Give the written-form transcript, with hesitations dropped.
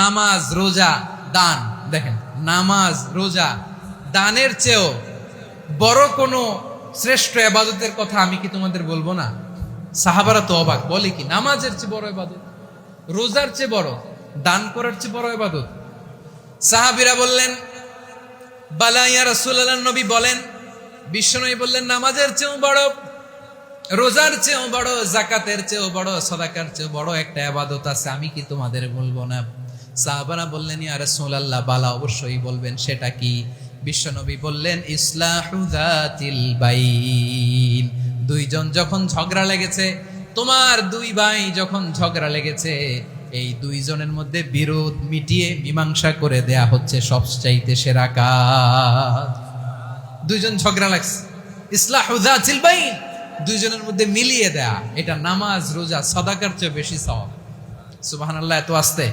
নামাজ, রোজা, দান। দেখেন, নামাজ, রোজা, দানের চেয়েও বড় কোনো শ্রেষ্ঠ ইবাদতের কথা আমি কি তোমাদের বলবো না? সাহাবারা তো অবাক, বলে কি নামাজের চেয়ে বড় ইবাদত, রোজার চেয়ে বড়, দান করার চেয়ে বড় ইবাদত? সাহাবীরা বললেন, বালা ইয়া রাসূলুল্লাহ, নবী বলেন। বিশ্বনবী বললেন, নামাজের চেয়েও বড়, রোজার চেয়েও বড়, যাকাতের চেয়েও বড়, সাদাকার চেয়েও বড় একটা ইবাদত আছে, আমি কি তোমাদের বলবো না? সাহাবারা বললেন, ইয়া রাসূলুল্লাহ, বালা, অবশ্যই বলবেন, সেটা কি? বিশ্বনবী বললেন, ইসলাহু যাতিল বাইন। দুইজন যখন ঝগড়া লেগেছে, তোমার দুই ভাই যখন ঝগড়া লেগেছে, এই দুইজনের মধ্যে বিরোধ মিটিয়ে মীমাংসা করে দেয়া হচ্ছে সবচাইতে সেরা কাজ। দুইজন ঝগড়া লাগছে, ইসলাহু যাতিল বাইন, দুইজনের মধ্যে মিলিয়ে দেয়া, এটা নামাজ, রোজা, সাদাকার চেয়ে বেশি সওয়াব। সুবহানাল্লাহ, এত আস্তে।